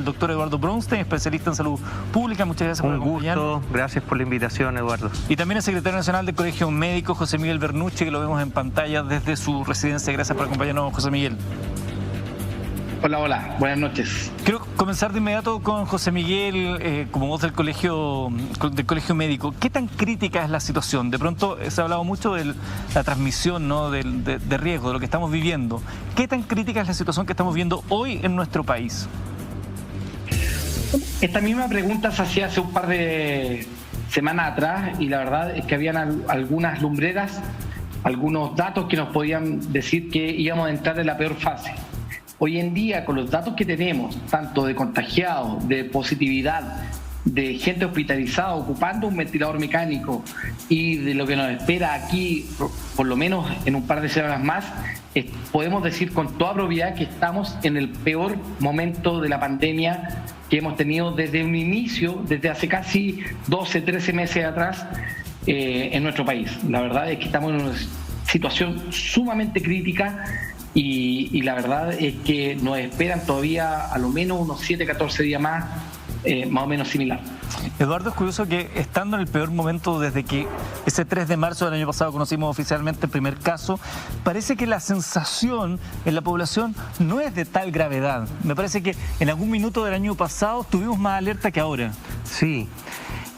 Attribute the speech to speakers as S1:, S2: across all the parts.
S1: el doctor Eduardo Bronstein, especialista en salud pública. Muchas gracias por acompañarnos.
S2: Un gusto, gracias por la invitación, Eduardo.
S1: Y también el secretario nacional del Colegio Médico, José Miguel Bernucci, que lo vemos en pantalla desde su residencia. Gracias por acompañarnos, José Miguel.
S3: Hola, hola, buenas noches.
S1: Quiero comenzar de inmediato con José Miguel, como voz del colegio médico. ¿Qué tan crítica es la situación? De pronto se ha hablado mucho de la transmisión, ¿no? de riesgo, de lo que estamos viviendo. ¿Qué tan crítica es la situación que estamos viendo hoy en nuestro país?
S3: Esta misma pregunta se hacía hace un par de semanas atrás y la verdad es que habían algunas lumbreras, algunos datos que nos podían decir que íbamos a entrar en la peor fase. Hoy en día, con los datos que tenemos, tanto de contagiados, de positividad, de gente hospitalizada ocupando un ventilador mecánico y de lo que nos espera aquí, por lo menos en un par de semanas más, podemos decir con toda probabilidad que estamos en el peor momento de la pandemia que hemos tenido desde un inicio, desde hace casi 12, 13 meses atrás en nuestro país. La verdad es que estamos en una situación sumamente crítica. Y la verdad es que nos esperan todavía a lo menos unos 7, 14 días más o menos similar.
S1: Eduardo, es curioso que estando en el peor momento desde que ese 3 de marzo del año pasado conocimos oficialmente el primer caso, parece que la sensación en la población no es de tal gravedad. Me parece que en algún minuto del año pasado tuvimos más alerta que ahora.
S2: Sí.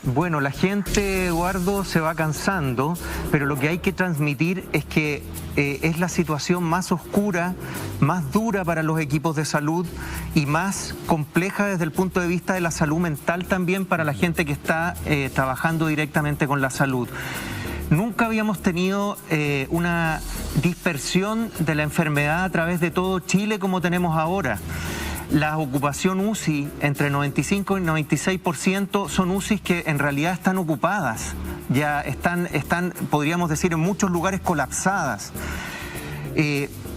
S2: Bueno, la gente, Eduardo, se va cansando, pero lo que hay que transmitir es que es la situación más oscura, más dura para los equipos de salud y más compleja desde el punto de vista de la salud mental también para la gente que está trabajando directamente con la salud. Nunca habíamos tenido una dispersión de la enfermedad a través de todo Chile como tenemos ahora. La ocupación UCI, entre 95 y 96%, son UCIs que en realidad están ocupadas, ya están podríamos decir, en muchos lugares colapsadas.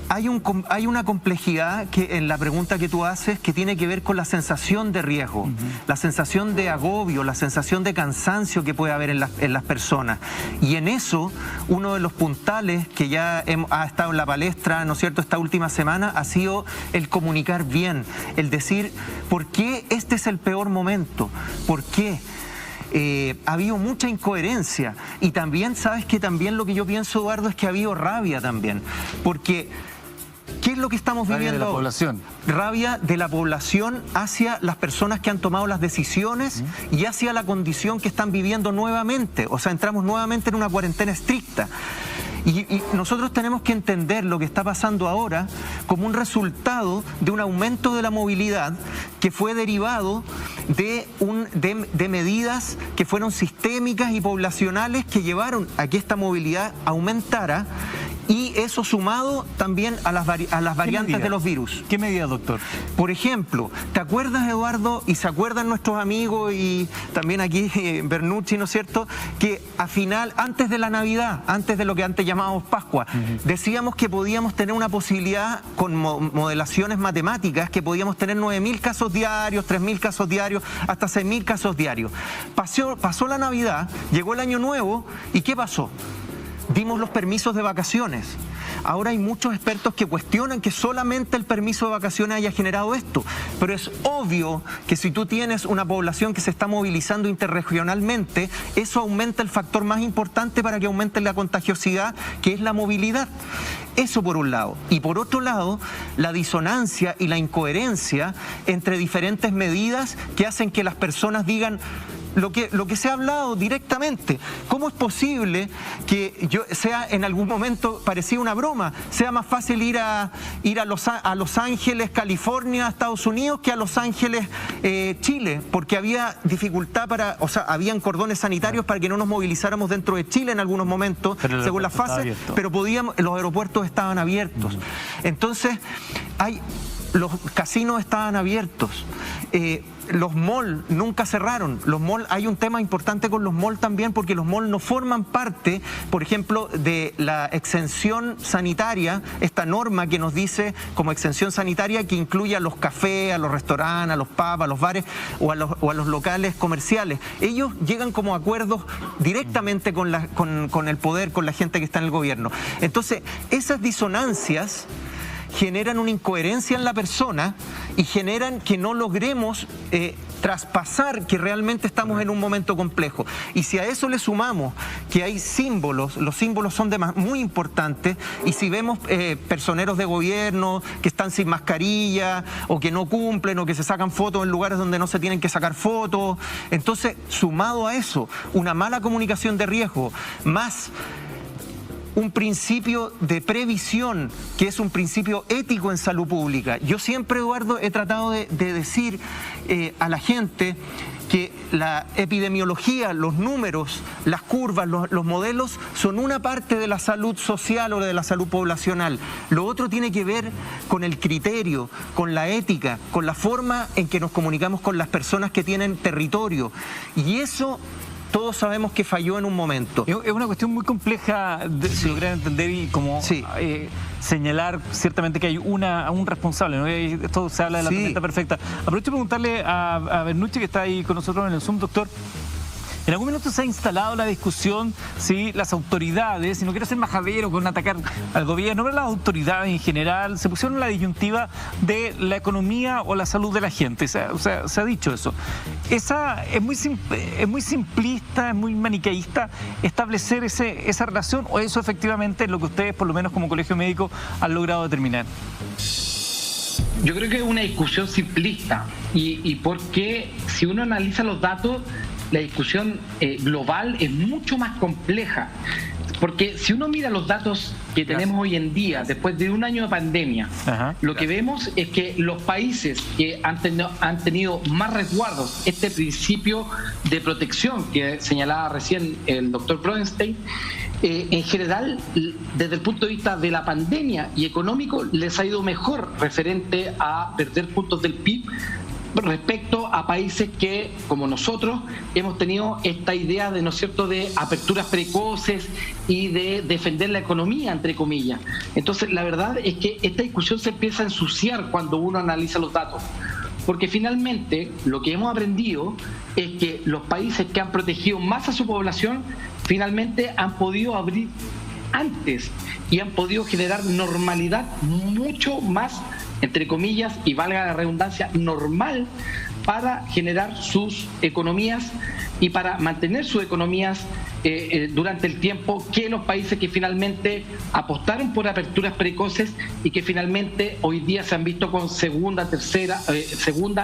S2: Hay una complejidad que en la pregunta que tú haces que tiene que ver con la sensación de riesgo, la sensación de agobio, la sensación de cansancio que puede haber en las personas. Y en eso, uno de los puntales que ya ha estado en la palestra, ¿no es cierto?, esta última semana, ha sido el comunicar bien, el decir, ¿por qué este es el peor momento? ¿Por qué? Ha habido mucha incoherencia y también, ¿sabes qué? También lo que yo pienso, Eduardo, es que ha habido rabia también, porque ¿qué es lo que estamos viviendo?
S1: Rabia de la población.
S2: Rabia de la población hacia las personas que han tomado las decisiones y hacia la condición que están viviendo nuevamente. O sea, entramos nuevamente en una cuarentena estricta. Y nosotros tenemos que entender lo que está pasando ahora como un resultado de un aumento de la movilidad que fue derivado de medidas que fueron sistémicas y poblacionales que llevaron a que esta movilidad aumentara. Y eso sumado también a las variantes de los virus.
S1: ¿Qué medida, doctor?
S2: Por ejemplo, ¿te acuerdas, Eduardo, y se acuerdan nuestros amigos y también aquí Bernucci, ¿no es cierto?, que antes de la Navidad, antes de lo que antes llamábamos Pascua, decíamos que podíamos tener una posibilidad con modelaciones matemáticas, que podíamos tener 9.000 casos diarios, 3.000 casos diarios, hasta 6.000 casos diarios. Pasó la Navidad, llegó el Año Nuevo, ¿y qué pasó? Dimos los permisos de vacaciones. Ahora hay muchos expertos que cuestionan que solamente el permiso de vacaciones haya generado esto, pero es obvio que si tú tienes una población que se está movilizando interregionalmente, eso aumenta el factor más importante para que aumente la contagiosidad, que es la movilidad. Eso por un lado. Y por otro lado, la disonancia y la incoherencia entre diferentes medidas que hacen que las personas digan lo que se ha hablado directamente. ¿Cómo es posible que en algún momento parecía una broma, sea más fácil ir a Los Ángeles, California, Estados Unidos, que a Los Ángeles, Chile? Porque había dificultad habían cordones sanitarios para que no nos movilizáramos dentro de Chile en algunos momentos, según las fases, pero los aeropuertos estaban abiertos. Entonces, los casinos estaban abiertos. Los malls nunca cerraron. Hay un tema importante con los malls también, porque los malls no forman parte, por ejemplo, de la exención sanitaria, esta norma que nos dice como exención sanitaria que incluye a los cafés, a los restaurantes, a los pubs, a los bares o a los locales comerciales. Ellos llegan como acuerdos directamente con el poder, con la gente que está en el gobierno. Entonces, esas disonancias generan una incoherencia en la persona y generan que no logremos traspasar que realmente estamos en un momento complejo. Y si a eso le sumamos que hay símbolos, los símbolos son muy importantes, y si vemos personeros de gobierno que están sin mascarilla o que no cumplen o que se sacan fotos en lugares donde no se tienen que sacar fotos, entonces sumado a eso, una mala comunicación de riesgo, más un principio de previsión, que es un principio ético en salud pública. Yo siempre, Eduardo, he tratado de decir a la gente que la epidemiología, los números, las curvas, los modelos son una parte de la salud social o de la salud poblacional. Lo otro tiene que ver con el criterio, con la ética, con la forma en que nos comunicamos con las personas que tienen territorio. Y eso todos sabemos que falló en un momento.
S1: Es una cuestión muy compleja de lograr entender y como señalar ciertamente que hay un responsable, ¿no? Esto se habla de la tormenta perfecta. Aprovecho de preguntarle a Bernucci, que está ahí con nosotros en el Zoom, doctor. En algún momento se ha instalado la discusión si las autoridades, y no quiero ser majadero con atacar al gobierno, pero las autoridades en general se pusieron en la disyuntiva de la economía o la salud de la gente. Se ha dicho eso. Esa es muy simplista, es muy maniqueísta establecer esa relación, o eso efectivamente es lo que ustedes, por lo menos como colegio médico, han logrado determinar.
S3: Yo creo que es una discusión simplista y porque si uno analiza los datos, la discusión global es mucho más compleja, porque si uno mira los datos que tenemos hoy en día, después de un año de pandemia, lo que vemos es que los países que han tenido más resguardos, este principio de protección que señalaba recién el doctor Broenstein, en general, desde el punto de vista de la pandemia y económico, les ha ido mejor referente a perder puntos del PIB respecto a países que, como nosotros, hemos tenido esta idea de, ¿no es cierto?, de aperturas precoces y de defender la economía, entre comillas. Entonces, la verdad es que esta discusión se empieza a ensuciar cuando uno analiza los datos, porque finalmente lo que hemos aprendido es que los países que han protegido más a su población finalmente han podido abrir antes y han podido generar normalidad mucho más, entre comillas, y valga la redundancia, normal para generar sus economías y para mantener sus economías durante el tiempo, que los países que finalmente apostaron por aperturas precoces y que finalmente hoy día se han visto con segunda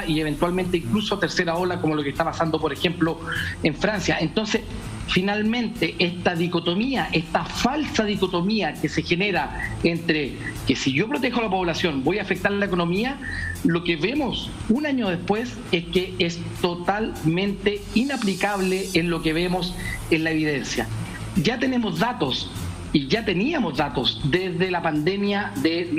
S3: y eventualmente incluso tercera ola, como lo que está pasando, por ejemplo, en Francia. Entonces, finalmente, esta dicotomía, esta falsa dicotomía que se genera entre que si yo protejo a la población voy a afectar la economía, lo que vemos un año después es que es totalmente inaplicable en lo que vemos en la evidencia. Ya tenemos datos y ya teníamos datos desde la pandemia de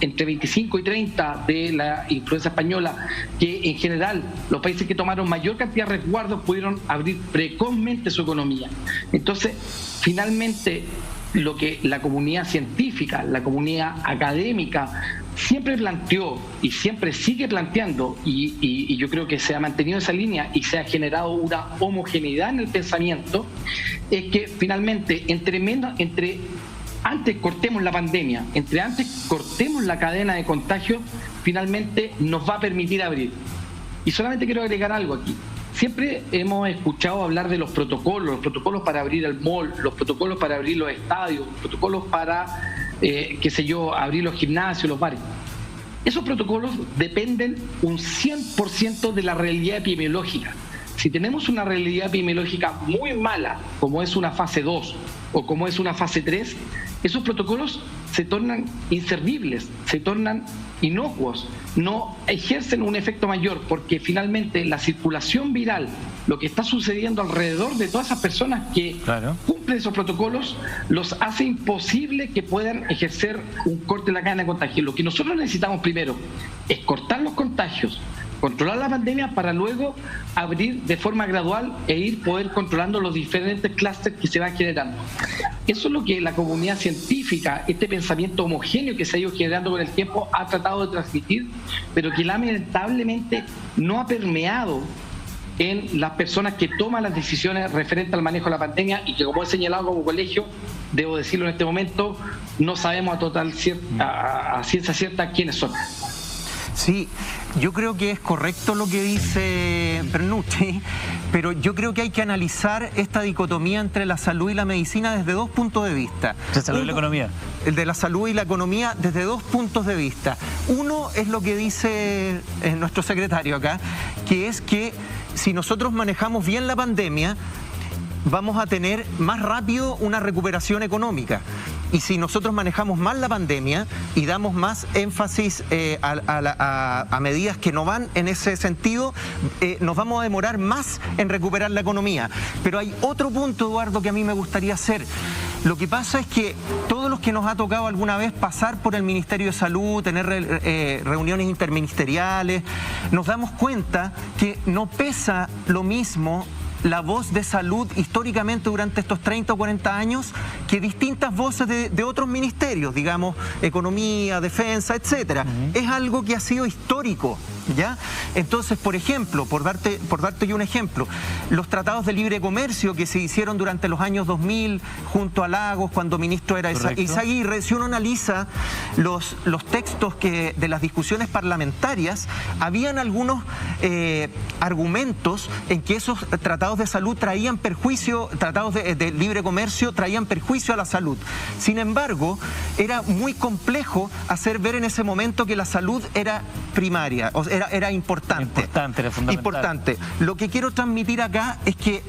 S3: entre 25 y 30 de la influenza española, que en general los países que tomaron mayor cantidad de resguardos pudieron abrir precozmente su economía. Entonces, finalmente, lo que la comunidad científica, la comunidad académica siempre planteó y siempre sigue planteando, y yo creo que se ha mantenido esa línea y se ha generado una homogeneidad en el pensamiento, es que finalmente antes cortemos la pandemia, antes cortemos la cadena de contagio, finalmente nos va a permitir abrir. Y solamente quiero agregar algo aquí. Siempre hemos escuchado hablar de los protocolos para abrir el mall, los protocolos para abrir los estadios, los protocolos para, abrir los gimnasios, los bares. Esos protocolos dependen un 100% de la realidad epidemiológica. Si tenemos una realidad epidemiológica muy mala, como es una fase 2 o como es una fase 3, esos protocolos se tornan inservibles, se tornan inocuos, no ejercen un efecto mayor, porque finalmente la circulación viral, lo que está sucediendo alrededor de todas esas personas que cumplen esos protocolos, los hace imposible que puedan ejercer un corte en la cadena de contagio. Lo que nosotros necesitamos primero es cortar los contagios, controlar la pandemia para luego abrir de forma gradual poder controlando los diferentes clústeres que se van generando. Eso es lo que la comunidad científica, este pensamiento homogéneo que se ha ido generando con el tiempo, ha tratado de transmitir, pero que lamentablemente no ha permeado en las personas que toman las decisiones referentes al manejo de la pandemia y que, como he señalado como colegio, debo decirlo en este momento, no sabemos a ciencia cierta quiénes son.
S2: Sí, yo creo que es correcto lo que dice Bernucci, pero yo creo que hay que analizar esta dicotomía entre la salud y la medicina desde dos puntos de vista.
S1: La salud y la economía.
S2: El de la salud y la economía desde dos puntos de vista. Uno es lo que dice nuestro secretario acá, que es que si nosotros manejamos bien la pandemia, vamos a tener más rápido una recuperación económica. Y si nosotros manejamos mal la pandemia y damos más énfasis a medidas que no van en ese sentido, nos vamos a demorar más en recuperar la economía. Pero hay otro punto, Eduardo, que a mí me gustaría hacer. Lo que pasa es que todos los que nos ha tocado alguna vez pasar por el Ministerio de Salud, tener reuniones interministeriales, nos damos cuenta que no pesa lo mismo la voz de salud históricamente durante estos 30 o 40 años que distintas voces de otros ministerios, digamos, economía, defensa, etcétera. Es algo que ha sido histórico, ¿ya? Entonces, por ejemplo, por darte yo un ejemplo, los tratados de libre comercio que se hicieron durante los años 2000 junto a Lagos, cuando ministro era Izaguirre, si uno analiza los textos de las discusiones parlamentarias, habían algunos argumentos en que esos tratados de salud traían perjuicio, tratados de libre comercio traían perjuicio a la salud. Sin embargo, era muy complejo hacer ver en ese momento que la salud era primaria, o sea, era importante.
S1: Era fundamental.
S2: Importante. Lo que quiero transmitir acá es que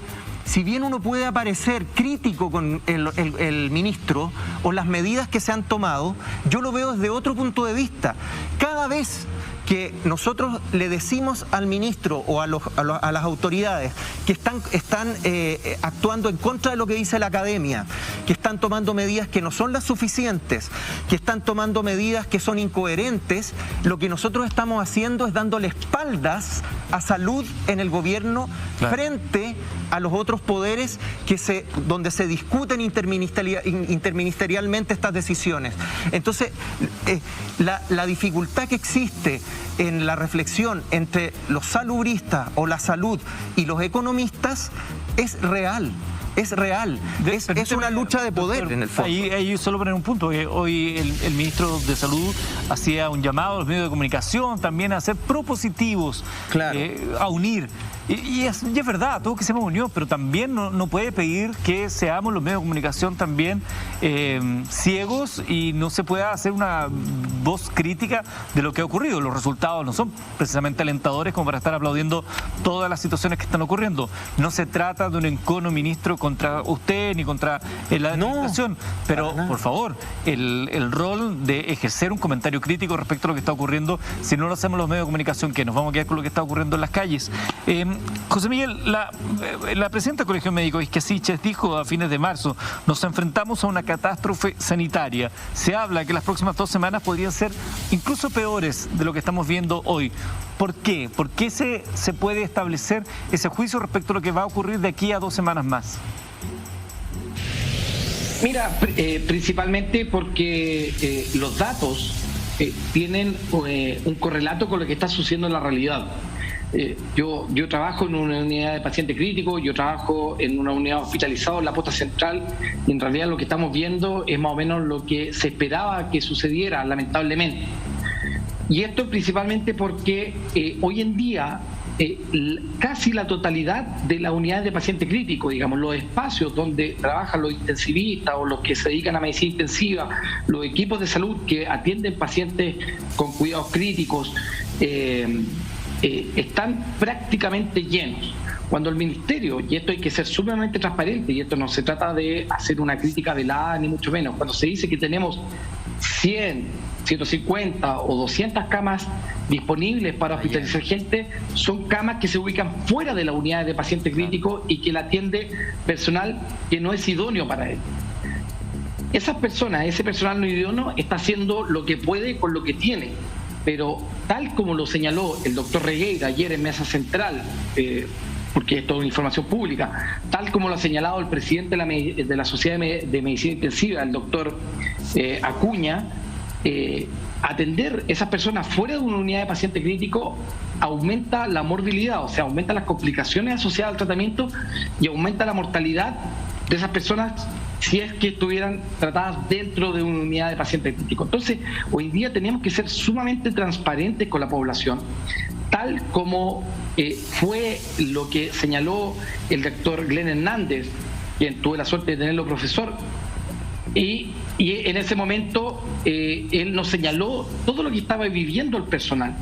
S2: si bien uno puede aparecer crítico con el ministro o las medidas que se han tomado, yo lo veo desde otro punto de vista. Cada vez que nosotros le decimos al ministro o a las autoridades que están actuando en contra de lo que dice la academia, que están tomando medidas que no son las suficientes, que están tomando medidas que son incoherentes, lo que nosotros estamos haciendo es dándole espaldas a salud en el gobierno, claro, frente a los otros poderes donde se discuten interministerialmente estas decisiones. Entonces, la dificultad que existe en la reflexión entre los salubristas o la salud y los economistas es real. Es real, es una lucha de poder, doctor, en el fondo.
S1: Ahí solo poner un punto, que hoy el ministro de Salud hacía un llamado a los medios de comunicación también a ser propositivos,
S2: claro,
S1: a unir. Y es verdad, todos que seamos unidos, pero también no puede pedir que seamos los medios de comunicación también ciegos y no se pueda hacer una voz crítica de lo que ha ocurrido. Los resultados no son precisamente alentadores como para estar aplaudiendo todas las situaciones que están ocurriendo. No se trata de un encono, ministro, contra usted ni contra la administración, pero por favor, el rol de ejercer un comentario crítico respecto a lo que está ocurriendo, si no lo hacemos los medios de comunicación, que nos vamos a quedar con lo que está ocurriendo en las calles. José Miguel, la presidenta del Colegio Médico, Isquia Siches, dijo a fines de marzo: nos enfrentamos a una catástrofe sanitaria. Se habla que las próximas 2 semanas podrían ser incluso peores de lo que estamos viendo hoy. ¿Por qué? ¿Por qué se puede establecer ese juicio respecto a lo que va a ocurrir de aquí a 2 semanas más?
S3: Mira, principalmente porque los datos tienen un correlato con lo que está sucediendo en la realidad. Yo trabajo en una unidad de paciente crítico, yo trabajo en una unidad hospitalizada en la posta central, y en realidad lo que estamos viendo es más o menos lo que se esperaba que sucediera, lamentablemente. Y esto principalmente porque hoy en día casi la totalidad de las unidades de paciente crítico, digamos, los espacios donde trabajan los intensivistas o los que se dedican a medicina intensiva, los equipos de salud que atienden pacientes con cuidados críticos, están prácticamente llenos. Cuando el ministerio, y esto hay que ser sumamente transparente, y esto no se trata de hacer una crítica velada ni mucho menos, cuando se dice que tenemos 100, 150 o 200 camas disponibles para hospitalizar gente, son camas que se ubican fuera de las unidades de paciente crítico y que la atiende personal que no es idóneo para él. Esas personas, ese personal no idóneo está haciendo lo que puede con lo que tiene, pero tal como lo señaló el doctor Regueira ayer en Mesa Central, porque esto es una información pública, tal como lo ha señalado el presidente de la Sociedad de Medicina Intensiva, el doctor Acuña, atender esas personas fuera de una unidad de paciente crítico aumenta la morbilidad, o sea, aumenta las complicaciones asociadas al tratamiento y aumenta la mortalidad de esas personas si es que estuvieran tratadas dentro de una unidad de pacientes críticos. Entonces, hoy día tenemos que ser sumamente transparentes con la población, tal como fue lo que señaló el doctor Glenn Hernández, quien tuve la suerte de tenerlo profesor, y en ese momento él nos señaló todo lo que estaba viviendo el personal.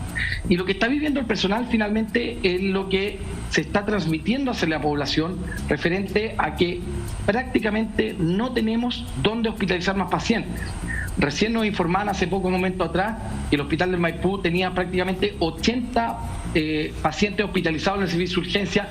S3: Y lo que está viviendo el personal finalmente es lo que se está transmitiendo hacia la población referente a que prácticamente no tenemos dónde hospitalizar más pacientes. Recién nos informaban hace poco, un momento atrás, que el hospital del Maipú tenía prácticamente 80 pacientes hospitalizados en el servicio de urgencia,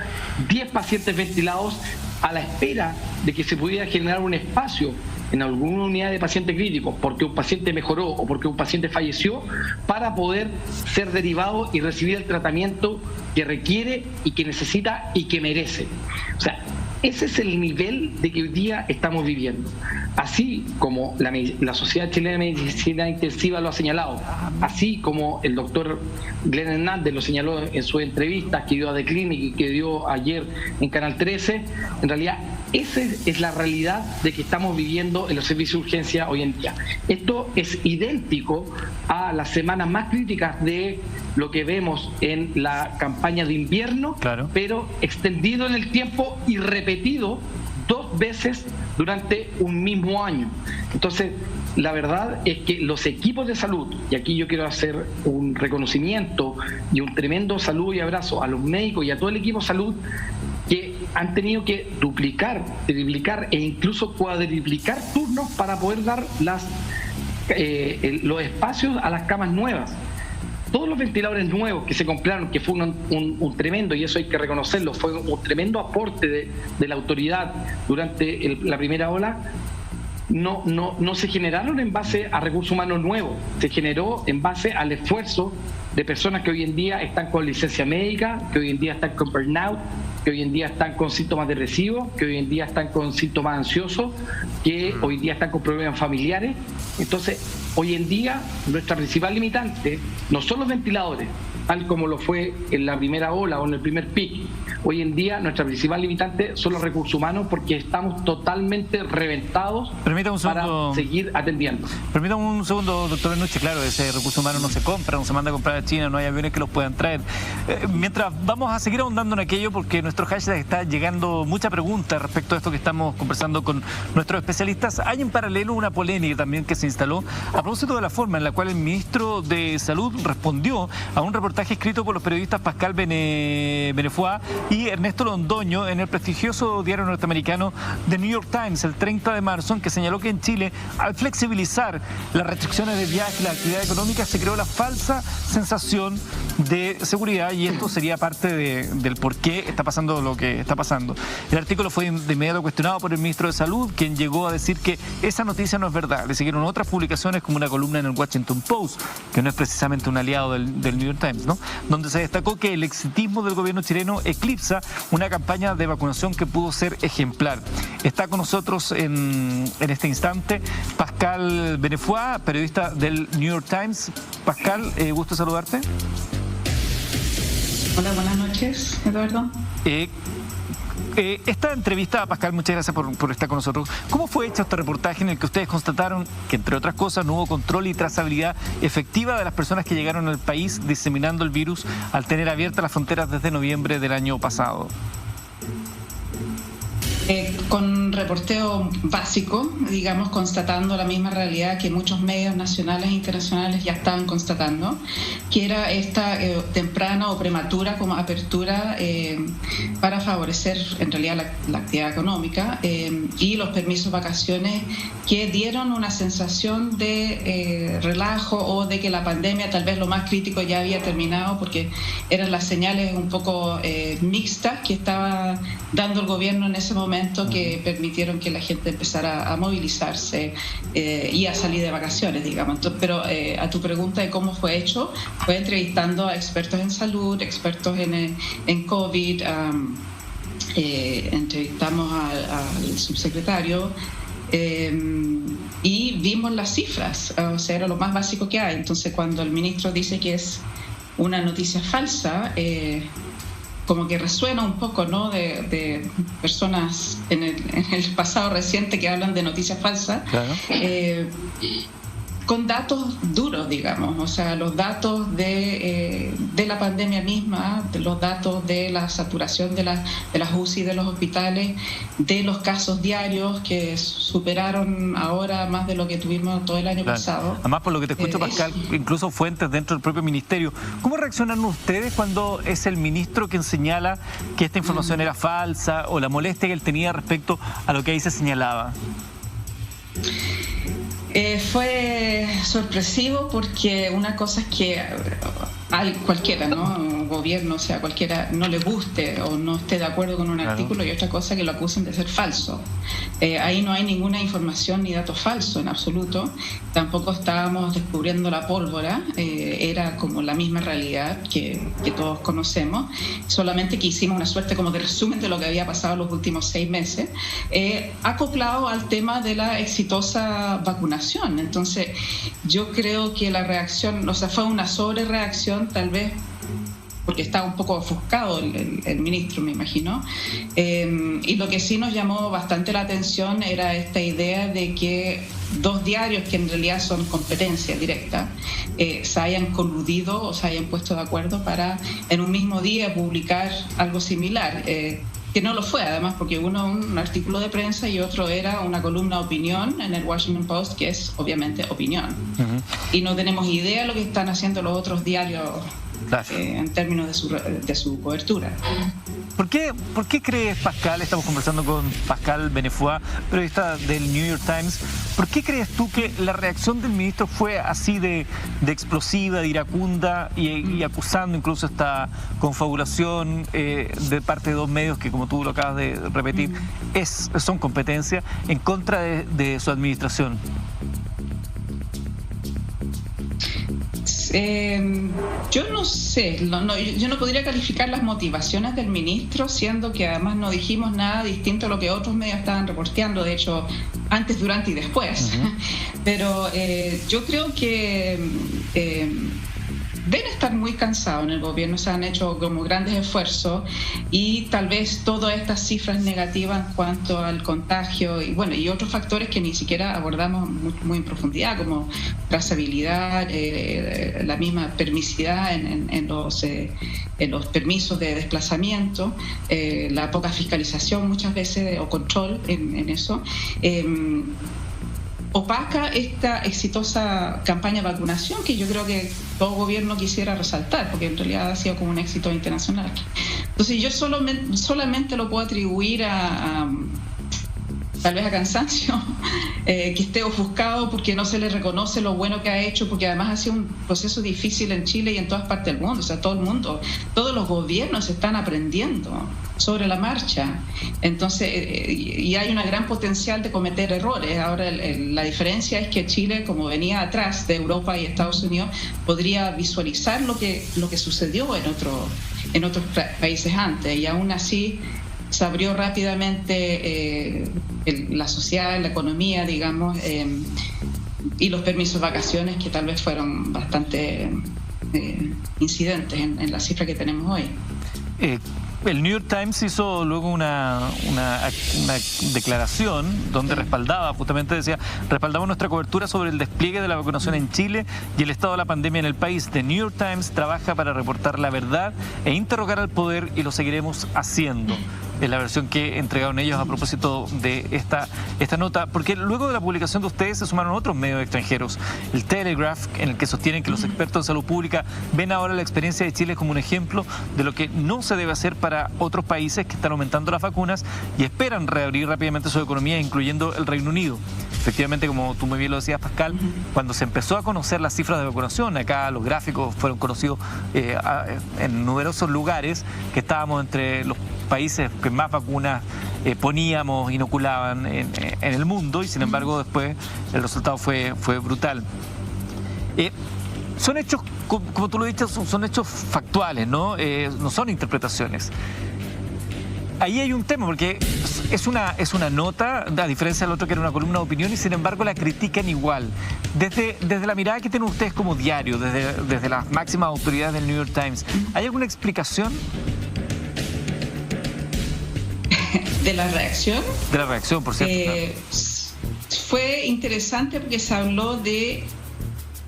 S3: 10 pacientes ventilados, a la espera de que se pudiera generar un espacio en alguna unidad de paciente crítico, porque un paciente mejoró o porque un paciente falleció, para poder ser derivado y recibir el tratamiento que requiere y que necesita y que merece. O sea, ese es el nivel de que hoy día estamos viviendo. Así como la Sociedad Chilena de Medicina Intensiva lo ha señalado, así como el doctor Glenn Hernández lo señaló en sus entrevistas que dio a The Clinic y que dio ayer en Canal 13, en realidad esa es la realidad de que estamos viviendo en los servicios de urgencia hoy en día. Esto es idéntico a las semanas más críticas de lo que vemos en la campaña de invierno, claro, pero extendido en el tiempo y repetido 2 veces durante un mismo año. Entonces, la verdad es que los equipos de salud, y aquí yo quiero hacer un reconocimiento y un tremendo saludo y abrazo a los médicos y a todo el equipo de salud, que han tenido que duplicar, triplicar e incluso cuadriplicar turnos para poder dar los espacios a las camas nuevas. Todos los ventiladores nuevos que se compraron, que fue un tremendo, y eso hay que reconocerlo, fue un tremendo aporte de la autoridad durante la primera ola, no se generaron en base a recursos humanos nuevos, se generó en base al esfuerzo de personas que hoy en día están con licencia médica, que hoy en día están con burnout, que hoy en día están con síntomas depresivos, que hoy en día están con síntomas ansiosos, que hoy en día están con problemas familiares. Entonces, hoy en día nuestra principal limitante no son los ventiladores, tal como lo fue en la primera ola o en el primer pic. Hoy en día nuestra principal limitante son los recursos humanos, porque estamos totalmente reventados para seguir atendiendo.
S1: Permítame un segundo, doctor Bernucci. Claro, ese recurso humano no se compra, no se manda a comprar a China, no hay aviones que los puedan traer. Mientras vamos a seguir ahondando en aquello, porque nuestro hashtag está llegando mucha pregunta respecto a esto que estamos conversando con nuestros especialistas. Hay en paralelo una polémica también que se instaló a propósito de la forma en la cual el ministro de Salud respondió a un reportaje escrito por los periodistas Pascal Benefoix y Ernesto Londoño en el prestigioso diario norteamericano The New York Times el 30 de marzo, en que señaló que en Chile, al flexibilizar las restricciones de viaje y la actividad económica, se creó la falsa sensación de seguridad, y esto sería parte del por qué está pasando lo que está pasando. El artículo fue de inmediato cuestionado por el ministro de Salud, quien llegó a decir que esa noticia no es verdad. Le siguieron otras publicaciones, como una columna en el Washington Post, que no es precisamente un aliado del New York Times, ¿no?, donde se destacó que el exitismo del gobierno chileno eclipsa una campaña de vacunación que pudo ser ejemplar. Está con nosotros en este instante Pascal Benefoix, periodista del New York Times. Pascal, gusto saludarte.
S4: Hola, buenas noches, Eduardo.
S1: Esta entrevista, Pascal, muchas gracias por estar con nosotros. ¿Cómo fue hecho este reportaje en el que ustedes constataron que, entre otras cosas, no hubo control y trazabilidad efectiva de las personas que llegaron al país diseminando el virus al tener abiertas las fronteras desde noviembre del año pasado?
S4: Con reporteo básico, digamos, constatando la misma realidad que muchos medios nacionales e internacionales ya estaban constatando, que era esta temprana o prematura como apertura para favorecer en realidad la actividad económica, y los permisos de vacaciones que dieron una sensación de relajo, o de que la pandemia, tal vez lo más crítico, ya había terminado, porque eran las señales un poco mixtas que estaba dando el gobierno en ese momento, que permitieron que la gente empezara a movilizarse y a salir de vacaciones, digamos. Entonces, pero a tu pregunta de cómo fue hecho, fue entrevistando a expertos en salud, expertos en COVID, entrevistamos al subsecretario y vimos las cifras, o sea, era lo más básico que hay. Entonces, cuando el ministro dice que es una noticia falsa, como que resuena un poco, ¿no?, de personas en el pasado reciente que hablan de noticias falsas.
S1: Claro.
S4: Con datos duros, digamos, o sea, los datos de la pandemia misma, de los datos de la saturación de las UCI de los hospitales, de los casos diarios que superaron ahora más de lo que tuvimos todo el año pasado.
S1: Además, por lo que te escucho, Pascal, incluso fuentes dentro del propio ministerio. ¿Cómo reaccionan ustedes cuando es el ministro quien señala que esta información era falsa o la molestia que él tenía respecto a lo que ahí se señalaba?
S4: Fue sorpresivo porque una cosa es que cualquiera, ¿no?, un gobierno, o sea, cualquiera no le guste o no esté de acuerdo con un artículo, y otra cosa que lo acusen de ser falso. Ahí no hay ninguna información ni dato falso en absoluto. Tampoco estábamos descubriendo la pólvora, era como la misma realidad que todos conocemos, solamente que hicimos una suerte como de resumen de lo que había pasado los últimos 6 meses, acoplado al tema de la exitosa vacunación. Entonces, yo creo que la reacción, o sea, fue una sobrereacción, tal vez porque estaba un poco ofuscado el ministro, me imagino. Y lo que sí nos llamó bastante la atención era esta idea de que 2 diarios, que en realidad son competencia directa, se hayan coludido o se hayan puesto de acuerdo para en un mismo día publicar algo similar. Que no lo fue, además, porque uno un artículo de prensa y otro era una columna de opinión en el Washington Post, que es obviamente opinión. Y no tenemos idea de lo que están haciendo los otros diarios, claro, en términos de su cobertura.
S1: ¿Por qué crees, Pascal, estamos conversando con Pascal Benefua, periodista del New York Times, ¿por qué crees tú que la reacción del ministro fue así de explosiva, de iracunda y acusando incluso esta confabulación de parte de 2 medios que, como tú lo acabas de repetir, son competencia en contra de su administración?
S4: Yo no sé, yo no podría calificar las motivaciones del ministro, siendo que además no dijimos nada distinto a lo que otros medios estaban reporteando, de hecho, antes, durante y después. Pero yo creo que deben estar muy cansados en el gobierno, se han hecho como grandes esfuerzos y tal vez todas estas cifras negativas en cuanto al contagio y otros factores que ni siquiera abordamos muy en profundidad, como trazabilidad, la misma permisidad en los permisos de desplazamiento, la poca fiscalización muchas veces o control en eso. Opaca esta exitosa campaña de vacunación que yo creo que todo gobierno quisiera resaltar, porque en realidad ha sido como un éxito internacional. Entonces yo solamente lo puedo atribuir tal vez a cansancio, que esté ofuscado porque no se le reconoce lo bueno que ha hecho, porque además ha sido un proceso difícil en Chile y en todas partes del mundo, o sea, todo el mundo, todos los gobiernos están aprendiendo sobre la marcha, entonces, y hay un gran potencial de cometer errores. Ahora la diferencia es que Chile, como venía atrás de Europa y Estados Unidos, podría visualizar lo que sucedió en otros países antes, y aún así se abrió rápidamente la sociedad, la economía, digamos, y los permisos de vacaciones, que tal vez fueron bastante incidentes en la cifra que tenemos hoy.
S1: El New York Times hizo luego una declaración donde respaldamos nuestra cobertura sobre el despliegue de la vacunación en Chile y el estado de la pandemia en el país. The New York Times trabaja para reportar la verdad e interrogar al poder, y lo seguiremos haciendo. Es la versión que entregaron ellos a propósito de esta nota, porque luego de la publicación de ustedes se sumaron otros medios extranjeros. El Telegraph, en el que sostienen que los expertos en salud pública ven ahora la experiencia de Chile como un ejemplo de lo que no se debe hacer para otros países que están aumentando las vacunas y esperan reabrir rápidamente su economía, incluyendo el Reino Unido. Efectivamente, como tú muy bien lo decías, Pascal, cuando se empezó a conocer las cifras de vacunación, acá los gráficos fueron conocidos en numerosos lugares, que estábamos entre los países que más vacunas inoculaban en el mundo, y sin embargo después el resultado fue brutal. Son hechos, como tú lo dices, son hechos factuales, ¿no? No son interpretaciones. Ahí hay un tema, porque es una nota, a diferencia del otro que era una columna de opinión, y sin embargo la critican igual. Desde la mirada que tienen ustedes como diario, desde las máximas autoridades del New York Times, ¿hay alguna explicación?
S4: De la reacción.
S1: De la reacción, por cierto. Claro.
S4: Fue interesante porque se habló de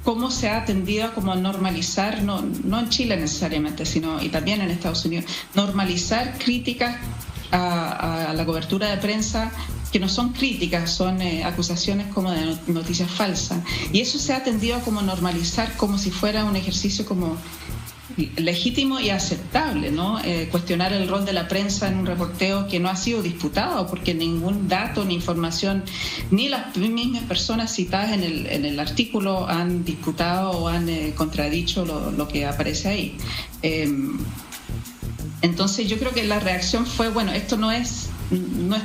S4: cómo se ha tendido a como normalizar, no en Chile necesariamente, sino y también en Estados Unidos, normalizar críticas a la cobertura de prensa que no son críticas, son acusaciones como de noticias falsas. Y eso se ha tendido a como normalizar como si fuera un ejercicio como legítimo y aceptable, ¿no? Cuestionar el rol de la prensa en un reporteo que no ha sido disputado, porque ningún dato ni información, ni las mismas personas citadas en el artículo han disputado o han contradicho lo que aparece ahí. Entonces yo creo que la reacción fue, bueno, esto no es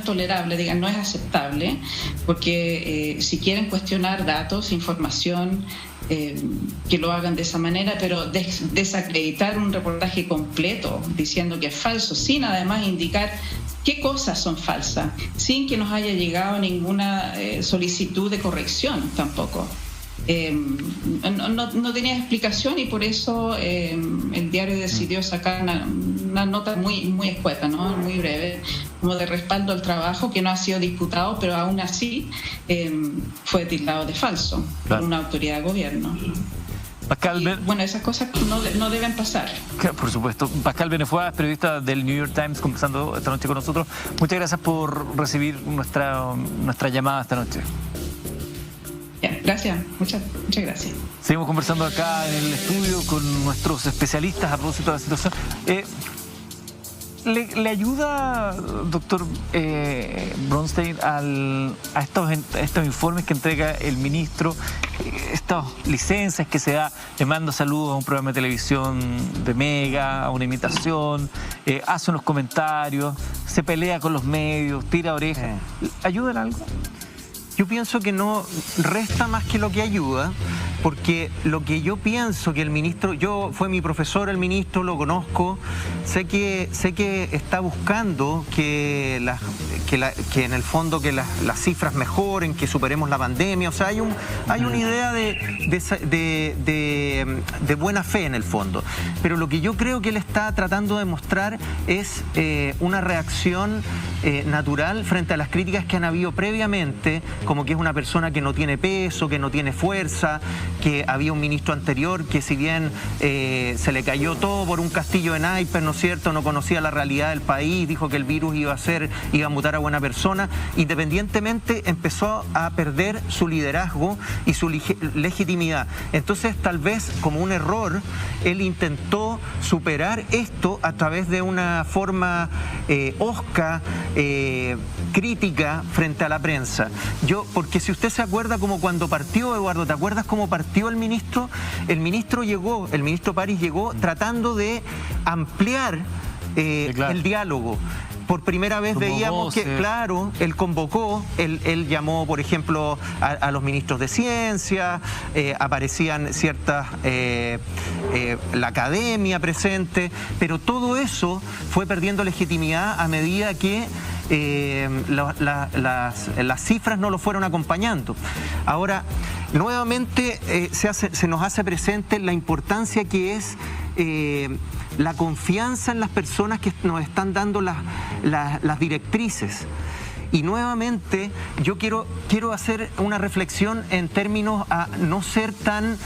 S4: tolerable, no es aceptable, porque si quieren cuestionar datos, información, que lo hagan de esa manera, pero desacreditar un reportaje completo diciendo que es falso, sin además indicar qué cosas son falsas, sin que nos haya llegado ninguna solicitud de corrección tampoco. No tenía explicación y por eso el diario decidió sacar una nota muy escueta, ¿no? Muy breve, como de respaldo al trabajo que no ha sido disputado, pero aún así fue tildado de falso por una autoridad de gobierno.
S1: Pascal,
S4: bueno, esas cosas no deben pasar.
S1: Por supuesto. Pascal Benefuá, periodista del New York Times, conversando esta noche con nosotros. Muchas gracias por recibir nuestra llamada esta noche.
S4: Gracias, muchas gracias.
S1: Seguimos conversando acá en el estudio con nuestros especialistas a propósito de la situación. ¿Le ayuda, doctor Bronstein, a estos informes que entrega el ministro, estas licencias que se da? Le manda saludos a un programa de televisión de Mega, a una imitación, hace unos comentarios, se pelea con los medios, tira orejas. ¿Ayuda en algo?
S2: Yo pienso que no resta más que lo que ayuda, porque lo que yo pienso que el ministro, fue mi profesor el ministro, lo conozco, sé que está buscando que en el fondo que las cifras mejoren, que superemos la pandemia, o sea, hay una idea de buena fe en el fondo, pero lo que yo creo que él está tratando de mostrar es una reacción natural frente a las críticas que han habido previamente, como que es una persona que no tiene peso, que no tiene fuerza, que había un ministro anterior que si bien se le cayó todo por un castillo de naipes, ¿no es cierto?, no conocía la realidad del país, dijo que el virus iba a mutar a buena persona, independientemente empezó a perder su liderazgo y su legitimidad. Entonces tal vez como un error, él intentó superar esto a través de una forma hosca, crítica frente a la prensa. Porque si usted se acuerda como cuando partió, Eduardo, ¿te acuerdas cómo partió el ministro? El ministro París llegó tratando de ampliar sí, claro, el diálogo. Por primera vez veíamos que, claro, él convocó, él llamó, por ejemplo, a los ministros de ciencia, aparecían ciertas, la academia presente, pero todo eso fue perdiendo legitimidad a medida que las cifras no lo fueron acompañando. Ahora, nuevamente se nos hace presente la importancia que es la confianza en las personas que nos están dando las directrices. Y nuevamente yo quiero hacer una reflexión en términos a no ser tan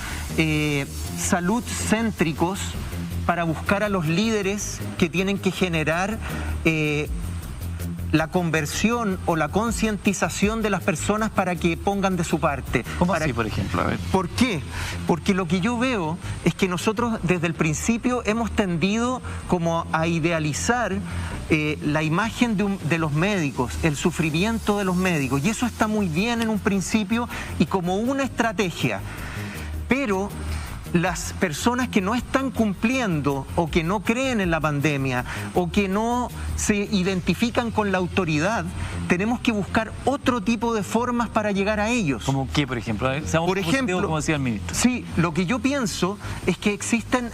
S2: salud-céntricos para buscar a los líderes que tienen que generar la conversión o la concientización de las personas para que pongan de su parte.
S1: ¿Cómo así, por ejemplo? A ver.
S2: ¿Por qué? Porque lo que yo veo es que nosotros desde el principio hemos tendido como a idealizar la imagen de los médicos, el sufrimiento de los médicos, y eso está muy bien en un principio y como una estrategia, pero las personas que no están cumpliendo o que no creen en la pandemia o que no se identifican con la autoridad, tenemos que buscar otro tipo de formas para llegar a ellos.
S1: ¿Cómo qué, por ejemplo?
S2: Por ejemplo,
S1: como decía el ministro.
S2: Sí, lo que yo pienso es que existen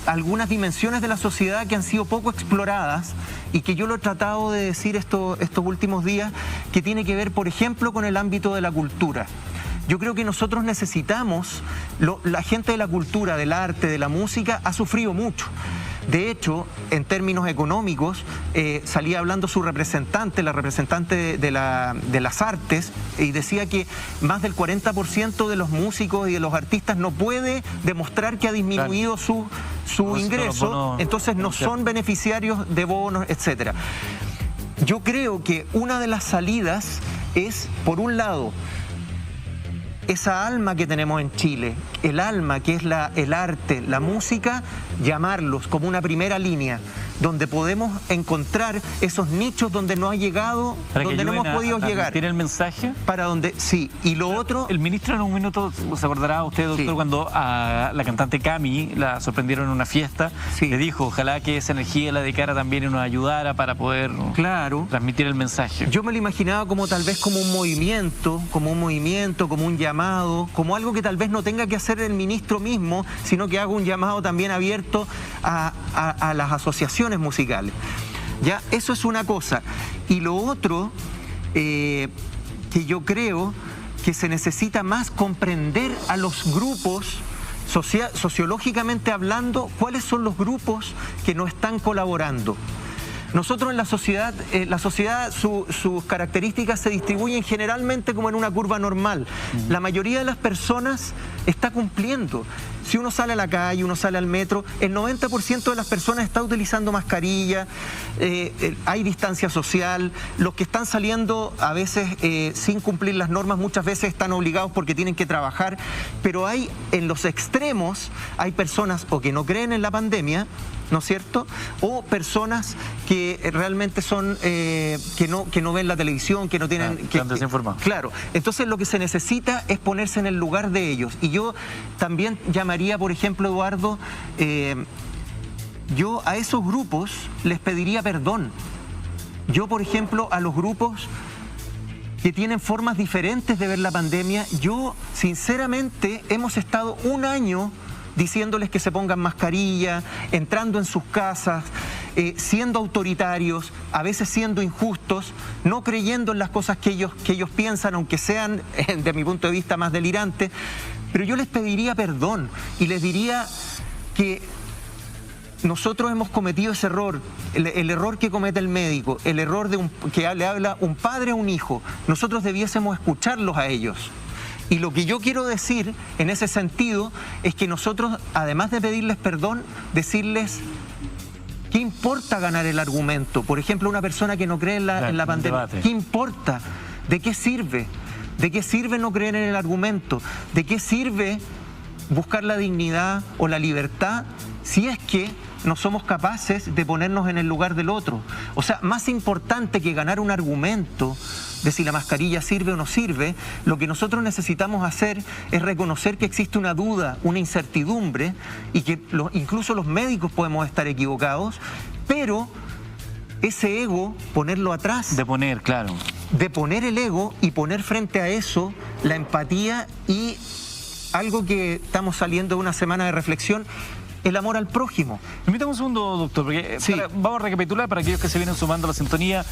S2: algunas dimensiones de la sociedad que han sido poco exploradas y que yo lo he tratado de decir estos últimos días, que tiene que ver, por ejemplo, con el ámbito de la cultura. Yo creo que nosotros necesitamos, la gente de la cultura, del arte, de la música, ha sufrido mucho. De hecho, en términos económicos, salía hablando su representante, la representante de las artes, y decía que más del 40% de los músicos y de los artistas no puede demostrar que ha disminuido su ingreso, entonces no son beneficiarios de bonos, etcétera. Yo creo que una de las salidas es, por un lado, esa alma que tenemos en Chile, el alma que es el arte, la música, llamarlos como una primera línea, donde podemos encontrar esos nichos donde no ha llegado, donde no hemos podido llegar.
S1: ¿Tiene el mensaje?
S2: Para donde, sí. Y lo otro...
S1: El ministro en un minuto, se acordará usted, doctor, sí, cuando a la cantante Cami la sorprendieron en una fiesta, sí, le dijo, ojalá que esa energía la dedicara también y nos ayudara para poder, claro, transmitir el mensaje.
S2: Yo me lo imaginaba como tal vez como un movimiento, como un llamado, como algo que tal vez no tenga que hacer el ministro mismo, sino que haga un llamado también abierto a las asociaciones musicales. Ya, eso es una cosa. Y lo otro, que yo creo que se necesita más comprender a los grupos, sociológicamente hablando, cuáles son los grupos que no están colaborando. Nosotros en la sociedad sus características se distribuyen generalmente como en una curva normal. La mayoría de las personas está cumpliendo. Si uno sale a la calle, uno sale al metro, el 90% de las personas está utilizando mascarilla, hay distancia social, los que están saliendo a veces sin cumplir las normas muchas veces están obligados porque tienen que trabajar, pero hay en los extremos, hay personas o que no creen en la pandemia, ¿no es cierto? O personas que realmente son, que no ven la televisión, que no tienen...
S1: Están desinformados.
S2: Claro, entonces lo que se necesita es ponerse en el lugar de ellos. Y yo también llamaría, por ejemplo, Eduardo, yo a esos grupos les pediría perdón. Yo, por ejemplo, a los grupos que tienen formas diferentes de ver la pandemia, yo, sinceramente, hemos estado un año diciéndoles que se pongan mascarilla, entrando en sus casas, siendo autoritarios, a veces siendo injustos, no creyendo en las cosas que ellos piensan, aunque sean, de mi punto de vista, más delirantes. Pero yo les pediría perdón y les diría que nosotros hemos cometido ese error, el error que comete el médico, el error que le habla un padre a un hijo. Nosotros debiésemos escucharlos a ellos. Y lo que yo quiero decir en ese sentido es que nosotros, además de pedirles perdón, decirles ¿qué importa ganar el argumento? Por ejemplo, una persona que no cree en la pandemia, ¿qué importa? ¿De qué sirve? ¿De qué sirve no creer en el argumento? ¿De qué sirve buscar la dignidad o la libertad si es que no somos capaces de ponernos en el lugar del otro? O sea, más importante que ganar un argumento de si la mascarilla sirve o no sirve, lo que nosotros necesitamos hacer es reconocer que existe una duda, una incertidumbre y que incluso los médicos podemos estar equivocados, pero ese ego, ponerlo atrás.
S1: De poner, claro.
S2: De poner el ego y poner frente a eso la empatía y algo que estamos saliendo de una semana de reflexión, el amor al prójimo.
S1: Permítame un segundo, doctor, porque
S2: sí,
S1: vamos a recapitular para aquellos que se vienen sumando a la sintonía.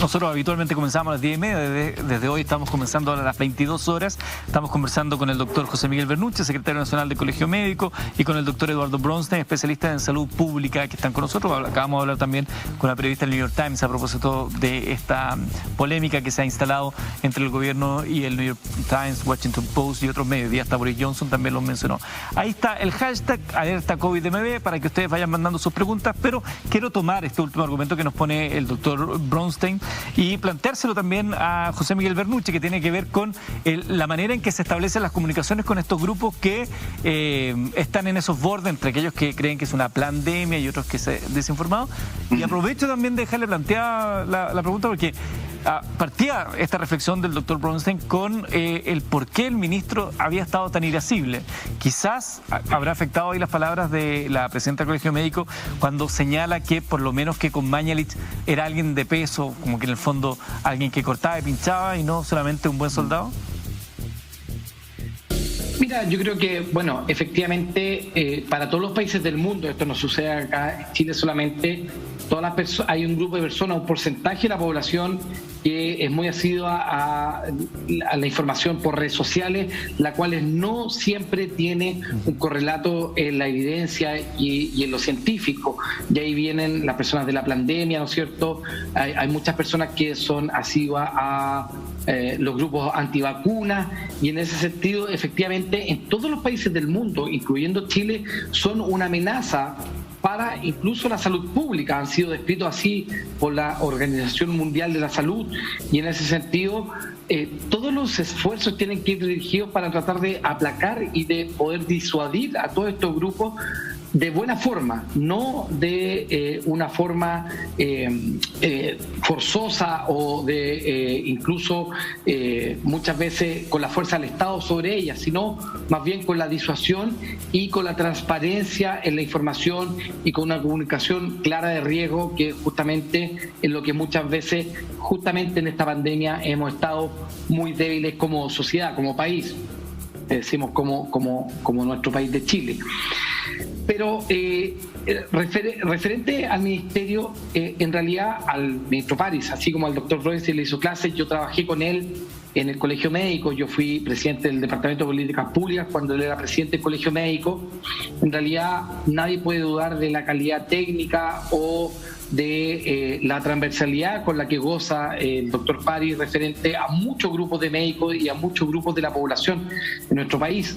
S1: Nosotros habitualmente comenzamos a las 10:30, desde hoy estamos comenzando a las 22 horas. Estamos conversando con el doctor José Miguel Bernucci, secretario nacional del Colegio Médico, y con el doctor Eduardo Bronstein, especialista en salud pública, que están con nosotros. Acabamos de hablar también con la periodista del New York Times a propósito de esta polémica que se ha instalado entre el gobierno y el New York Times, Washington Post y otros medios. Y hasta Boris Johnson también lo mencionó. Ahí está el hashtag alerta COVID-19 para que ustedes vayan mandando sus preguntas, pero quiero tomar este último argumento que nos pone el doctor Bronstein y planteárselo también a José Miguel Bernucci, que tiene que ver con la manera en que se establecen las comunicaciones con estos grupos que están en esos bordes, entre aquellos que creen que es una pandemia y otros que se desinformados. Y aprovecho también de dejarle planteada la pregunta porque partía esta reflexión del doctor Bronstein con el por qué el ministro había estado tan irascible. Quizás habrá afectado ahí las palabras de la presidenta del Colegio Médico cuando señala que por lo menos que con Mañalich era alguien de peso, como que en el fondo alguien que cortaba y pinchaba y no solamente un buen soldado.
S3: Mira, yo creo que, bueno, efectivamente, para todos los países del mundo, esto no sucede acá en Chile solamente, hay un grupo de personas, un porcentaje de la población que es muy asidua a la información por redes sociales, la cual no siempre tiene un correlato en la evidencia y en lo científico. Y ahí vienen las personas de la pandemia, ¿no es cierto? Hay muchas personas que son asiduas a los grupos antivacunas, y en ese sentido, efectivamente, en todos los países del mundo, incluyendo Chile, son una amenaza para incluso la salud pública. Han sido descritos así por la Organización Mundial de la Salud, y en ese sentido todos los esfuerzos tienen que ir dirigidos para tratar de aplacar y de poder disuadir a todos estos grupos de buena forma, no de una forma forzosa o de incluso muchas veces con la fuerza del Estado sobre ellas, sino más bien con la disuasión y con la transparencia en la información y con una comunicación clara de riesgo, que justamente es lo que muchas veces, justamente en esta pandemia, hemos estado muy débiles como sociedad, como país, decimos como nuestro país de Chile. Pero referente al ministerio, en realidad al ministro París, así como al doctor Royce le hizo clases, yo trabajé con él en el Colegio Médico. Yo fui presidente del Departamento de Políticas Públicas cuando él era presidente del Colegio Médico. En realidad nadie puede dudar de la calidad técnica o de la transversalidad con la que goza el doctor París referente a muchos grupos de médicos y a muchos grupos de la población de nuestro país.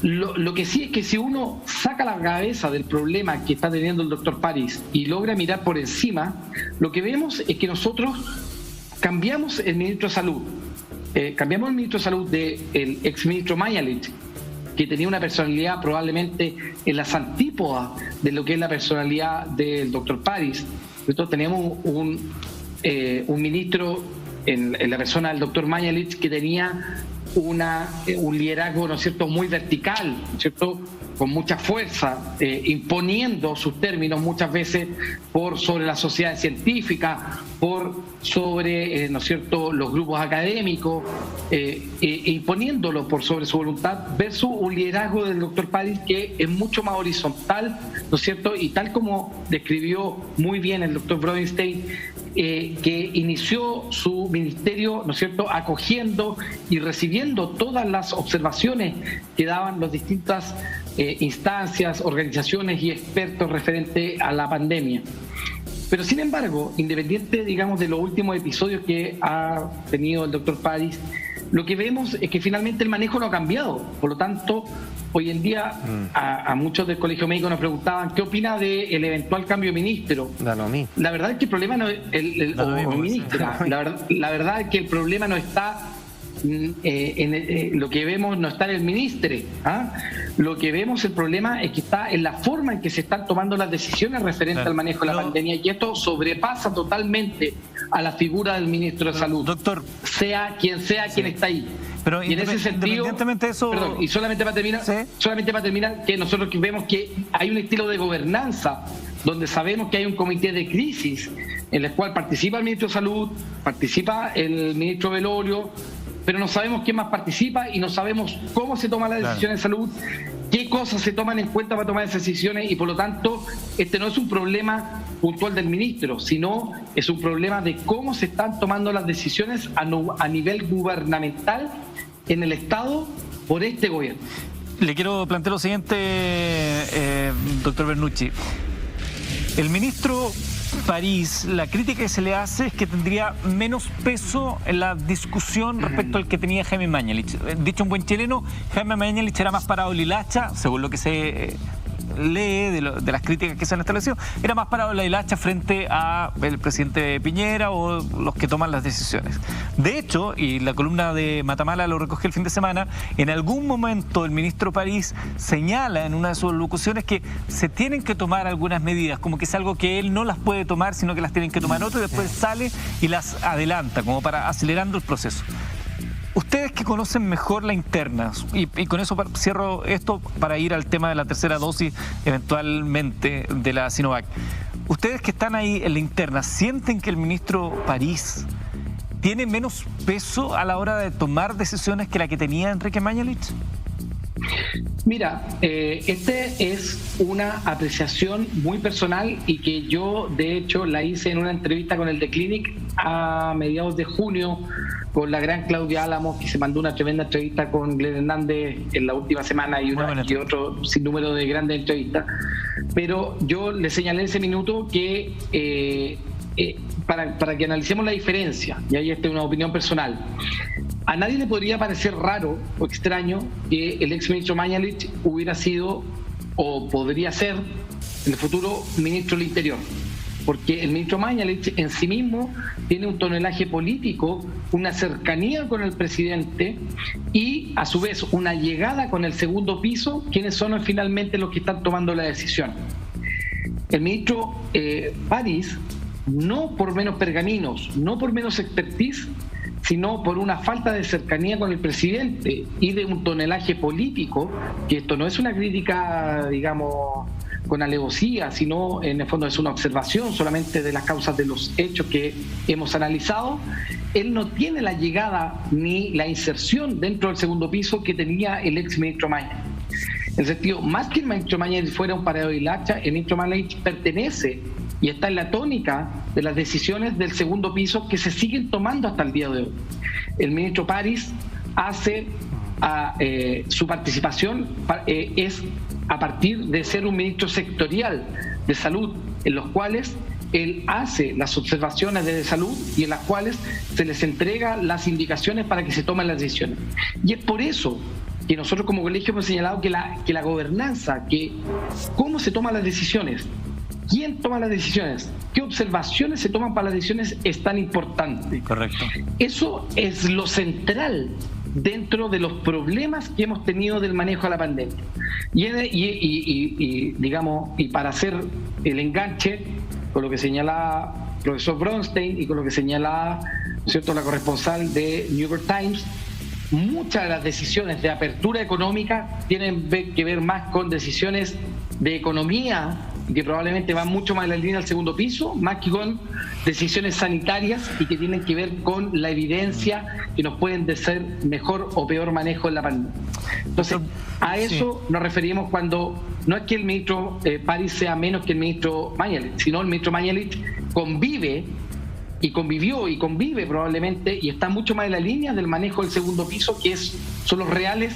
S3: Lo que sí es que si uno saca la cabeza del problema que está teniendo el doctor París y logra mirar por encima, lo que vemos es que nosotros cambiamos el ministro de Salud. Cambiamos el ministro de Salud del exministro Mañalich, que tenía una personalidad probablemente en las antípodas de lo que es la personalidad del doctor París. Nosotros teníamos un ministro en la persona del doctor Mañalich que tenía un liderazgo, ¿no es cierto?, muy vertical, ¿no es cierto?, con mucha fuerza, imponiendo sus términos muchas veces por sobre la sociedad científica, por sobre, ¿no es cierto?, los grupos académicos, imponiéndolo por sobre su voluntad, versus un liderazgo del doctor París que es mucho más horizontal, ¿no es cierto?, y tal como describió muy bien el doctor Brodenstein, que inició su ministerio, ¿no es cierto?, acogiendo y recibiendo todas las observaciones que daban las distintas instancias, organizaciones y expertos referente a la pandemia. Pero sin embargo, independiente, digamos, de los últimos episodios que ha tenido el doctor París, lo que vemos es que finalmente el manejo no ha cambiado. Por lo tanto, hoy en día a muchos del Colegio Médico nos preguntaban ¿qué opina del eventual cambio de ministro? La verdad es que el problema no es la verdad es que el problema no está lo que vemos no está en el ministro. Lo que vemos, el problema es que está en la forma en que se están tomando las decisiones referentes al manejo de la pandemia, y esto sobrepasa totalmente a la figura del ministro de Salud, doctor, sea quien está ahí.
S1: Pero
S3: y en ese sentido,
S1: independientemente de eso,
S3: perdón, y solamente para terminar, que nosotros vemos que hay un estilo de gobernanza donde sabemos que hay un comité de crisis en el cual participa el ministro de Salud, participa el ministro Velorio, pero no sabemos quién más participa y no sabemos cómo se toma la decisión de salud, qué cosas se toman en cuenta para tomar esas decisiones, y por lo tanto este no es un problema puntual del ministro, sino es un problema de cómo se están tomando las decisiones a nivel gubernamental en el Estado por este gobierno.
S1: Le quiero plantear lo siguiente, doctor Bernucci. El ministro París, la crítica que se le hace es que tendría menos peso en la discusión respecto al que tenía Jaime Mañalich. Dicho en buen chileno, Jaime Mañalich era más parado en la hilacha, según lo que se lee de las críticas que se han establecido, era más parado en la hilacha frente al presidente Piñera o los que toman las decisiones. De hecho, y la columna de Matamala lo recogió el fin de semana, en algún momento el ministro París señala en una de sus locuciones que se tienen que tomar algunas medidas, como que es algo que él no las puede tomar, sino que las tienen que tomar otros, y después sale y las adelanta, como para acelerando el proceso. Ustedes que conocen mejor la interna, y con eso cierro esto para ir al tema de la tercera dosis eventualmente de la Sinovac. Ustedes que están ahí en la interna, ¿sienten que el ministro París tiene menos peso a la hora de tomar decisiones que la que tenía Enrique Mañalich?
S3: Mira, este es una apreciación muy personal y que yo, de hecho, la hice en una entrevista con el The Clinic a mediados de junio con la gran Claudia Álamos, que se mandó una tremenda entrevista con Glenn Hernández en la última semana y otro sinnúmero de grandes entrevistas. Pero yo le señalé en ese minuto que para que analicemos la diferencia, y ahí esta es una opinión personal, a nadie le podría parecer raro o extraño que el exministro Mañalich hubiera sido o podría ser en el futuro ministro del Interior, porque el ministro Mañalich en sí mismo tiene un tonelaje político, una cercanía con el presidente y a su vez una llegada con el segundo piso, quienes son finalmente los que están tomando la decisión. El ministro París, no por menos pergaminos, no por menos expertise, sino por una falta de cercanía con el presidente y de un tonelaje político, que esto no es una crítica, digamos, con alevosía, sino en el fondo es una observación solamente de las causas de los hechos que hemos analizado. Él no tiene la llegada ni la inserción dentro del segundo piso que tenía el exministro Mañalich. En el sentido, más que el ministro Mañalich fuera un parador y lacha, el ministro Mañalich pertenece y está en la tónica de las decisiones del segundo piso que se siguen tomando hasta el día de hoy. El ministro París hace su participación es a partir de ser un ministro sectorial de salud, en los cuales él hace las observaciones de salud y en las cuales se les entrega las indicaciones para que se tomen las decisiones. Y es por eso que nosotros como colegio hemos señalado que la gobernanza, que cómo se toman las decisiones, quién toma las decisiones, qué observaciones se toman para las decisiones es tan importante. Correcto. Eso es lo central dentro de los problemas que hemos tenido del manejo de la pandemia. Y digamos, y para hacer el enganche con lo que señalaba el profesor Bronstein y con lo que señalaba, ¿cierto?, la corresponsal de New York Times, muchas de las decisiones de apertura económica tienen que ver más con decisiones de economía, que probablemente van mucho más en la línea del segundo piso, más que con decisiones sanitarias y que tienen que ver con la evidencia que nos pueden decir mejor o peor manejo en la pandemia. Entonces, a eso nos referimos cuando no es que el ministro París sea menos que el ministro Mañalich, sino el ministro Mañalich convive y convivió y convive probablemente y está mucho más en la línea del manejo del segundo piso, que son los reales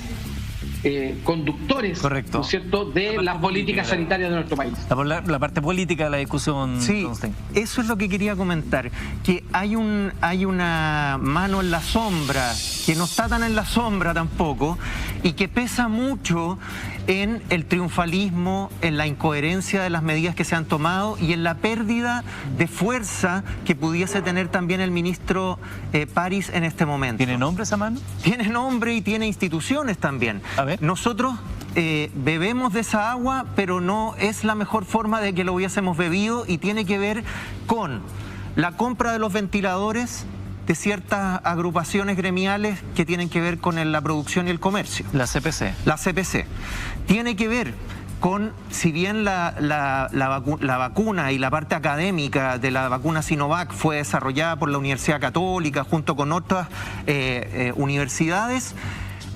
S3: conductores, ¿no es cierto?, de las políticas sanitarias de nuestro país.
S1: La parte política de la discusión.
S2: Sí, eso es lo que quería comentar, que hay una mano en la sombra, que no está tan en la sombra tampoco, y que pesa mucho en el triunfalismo, en la incoherencia de las medidas que se han tomado y en la pérdida de fuerza que pudiese tener también el ministro París en este momento.
S1: ¿Tiene nombre esa mano?
S2: Tiene nombre y tiene instituciones también.
S1: A ver.
S2: Nosotros bebemos de esa agua, pero no es la mejor forma de que lo hubiésemos bebido, y tiene que ver con la compra de los ventiladores de ciertas agrupaciones gremiales que tienen que ver con la producción y el comercio.
S1: La CPC.
S2: La CPC. Tiene que ver con, si bien la vacuna y la parte académica de la vacuna Sinovac fue desarrollada por la Universidad Católica junto con otras universidades,